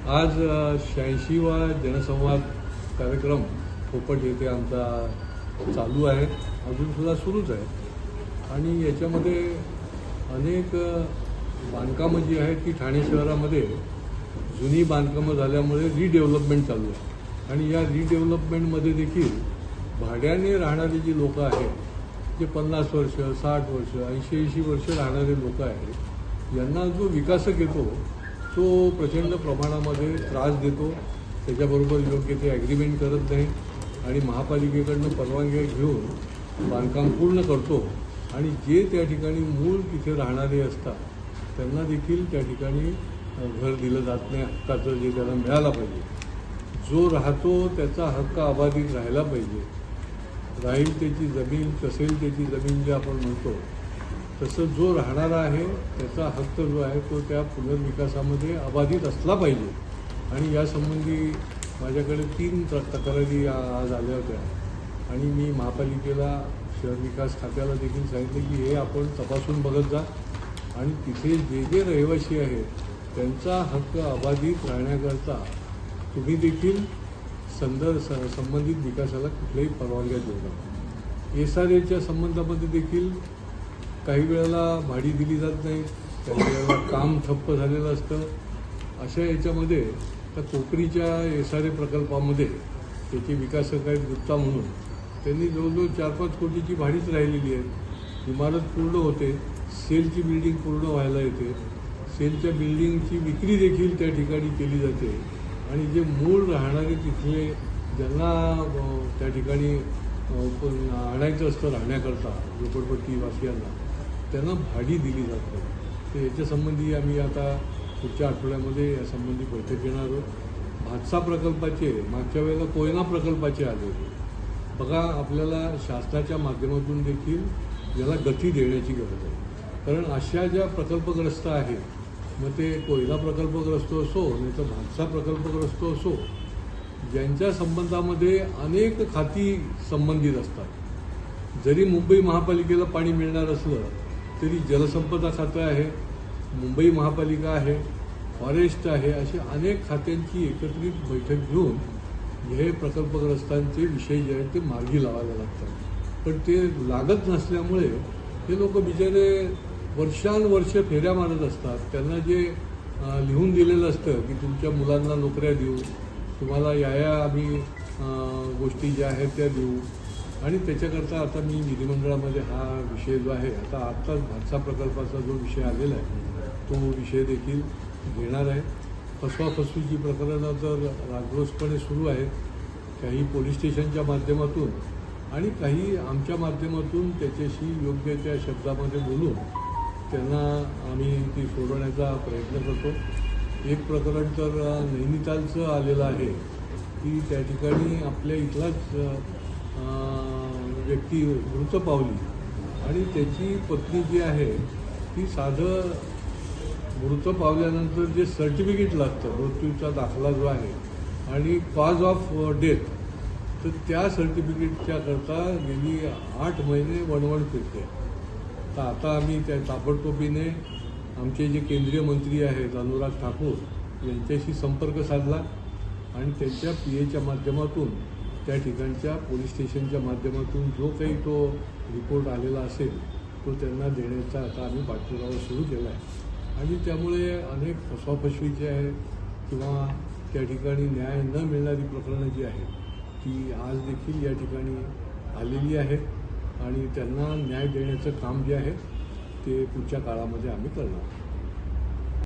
आज 86वा जनसंवाद कार्यक्रम पोपट येथे आमचा चालू आहे, अजूनसुद्धा सुरूच आहे। आणि याच्यामध्ये अनेक बांधकामं जी आहेत ती ठाणे शहरामध्ये जुनी बांधकामं झाल्यामुळे रिडेव्हलपमेंट चालू आहे। आणि या रिडेव्हलपमेंटमध्ये देखील भाड्याने राहणारी जी लोकं आहेत, जे 50 वर्ष 60 वर्ष 80 वर्ष राहणारे लोक आहेत, यांना जो विकासक येतो तो प्रचंड प्रमाणामध्ये त्रास देतो। त्याच्याबरोबर योग्य ते ॲग्रीमेंट करत नाही आणि महापालिकेकडनं परवानगी घेऊन बांधकाम पूर्ण करतो। आणि जे त्या ठिकाणी मूळ तिथे राहणारे असतात त्यांना देखील त्या ठिकाणी घर दिलं जात नाही, हक्काचं जे त्याला मिळाला पाहिजे। जो राहतो त्याचा हक्क अबाधित राहायला पाहिजे। राहील त्याची जमीन, कसेल त्याची जमीन जे आपण म्हणतो, तसं जो राहणारा आहे त्याचा हक्क जो आहे तो त्या पुनर्विकासामध्ये अबाधित असला पाहिजे। आणि यासंबंधी माझ्याकडे 3 तक्रारी आज आल्या होत्या आणि मी महापालिकेला, शहर विकास खात्याला देखील सांगितले की हे आपण तपासून बघत जा आणि तिथे जे जे रहिवासी आहेत त्यांचा हक्क अबाधित राहण्याकरता तुम्ही देखील संबंधित विकासाला कुठल्याही परवानग्या देऊ नका। SRAच्या संबंधामध्ये देखील काही वेळेला भाडी दिली जात नाही, काही वेळेला काम ठप्प झालेलं असतं। अशा याच्यामध्ये त्या कोकरीच्या SRA प्रकल्पामध्ये त्याचे विकासक आहेत गुप्ता म्हणून, त्यांनी जवळजवळ 4-5 कोटीची भाडीच राहिलेली आहे। इमारत पूर्ण होते, सेलची बिल्डिंग पूर्ण व्हायला येते, सेलच्या बिल्डिंगची विक्री देखील त्या ठिकाणी केली जाते आणि जे मूळ राहणारे तिथले ज्यांना त्या ठिकाणी आणायचं असतं राहण्याकरता झोपडपट्टीवासियांना, त्यांना भाडी दिली जात नाही। तर याच्यासंबंधी आम्ही आता पुढच्या आठवड्यामध्ये यासंबंधी बैठक घेणार आहोत। भातसा प्रकल्पाचे मागच्या वेळेला कोयना प्रकल्पाचे आले होते। बघा, आपल्याला शासनाच्या माध्यमातून देखील याला गती देण्याची गरज आहे, कारण अशा ज्या प्रकल्पग्रस्त आहेत, मग ते कोयना प्रकल्पग्रस्त असो नाही तर भातसा प्रकल्पग्रस्त असो, ज्यांच्या संबंधामध्ये अनेक खाती संबंधित असतात। जरी मुंबई महापालिकेला पाणी मिळणार असलं तरी जलसंपदा खातं आहे, मुंबई महापालिका आहे, फॉरेस्ट आहे, असे अनेक खात्यांची एकत्रित बैठक घेऊन हे प्रकल्पग्रस्तांचे विषय जे आहेत ते मार्गी लावायला लागतात। पण ते लागत नसल्यामुळे हे लोक बिचारे वर्षानुवर्ष फेऱ्या मारत असतात। त्यांना जे लिहून दिलेलं असतं की तुमच्या मुलांना नोकऱ्या देऊ, तुम्हाला या आम्ही गोष्टी ज्या आहेत त्या देऊ, आणि त्याच्याकरता आता मी विधिमंडळामध्ये हा विषय जो आहे, आत्ताच भातसा प्रकल्पाचा जो विषय आलेला आहे तो विषय देखील घेणार आहे। फसवाफसवीची प्रकरणं तर राजरोसपणे सुरू आहेत, काही पोलीस स्टेशनच्या माध्यमातून आणि काही आमच्या माध्यमातून त्याच्याशी योग्य त्या शब्दामध्ये बोलून त्यांना आम्ही ती सोडवण्याचा प्रयत्न करतो। एक प्रकरण तर नैनितालचं आलेलं आहे की त्या ठिकाणी आपल्या इथलाच व्यक्ती मृत पावली आणि त्याची पत्नी जी आहे ती साधं मृत पावल्यानंतर जे सर्टिफिकेट लागतं, मृत्यूचा दाखला जो आहे आणि कॉज ऑफ डेथ, तर त्या सर्टिफिकेटच्या करता गेली 8 महिने वणवण फिरते। तर आता आम्ही त्या ताबडतोबीने आमचे जे केंद्रीय मंत्री आहेत अनुराग ठाकूर यांच्याशी संपर्क साधला आणि त्यांच्या PAच्या माध्यमातून त्या ठिकाणच्या पोलीस स्टेशनच्या माध्यमातून जो काही तो रिपोर्ट आलेला असेल तो त्यांना देण्याचा आता आम्ही पाठपुरावा सुरू केला आहे। आणि त्यामुळे अनेक फसवाफसवीचे आहे किंवा त्या ठिकाणी न्याय न मिळणारी प्रकरणं जी आहेत ती आज देखील या ठिकाणी आलेली आहेत आणि त्यांना न्याय देण्याचं काम जे आहे ते पुढच्या काळामध्ये आम्ही करणार आहोत।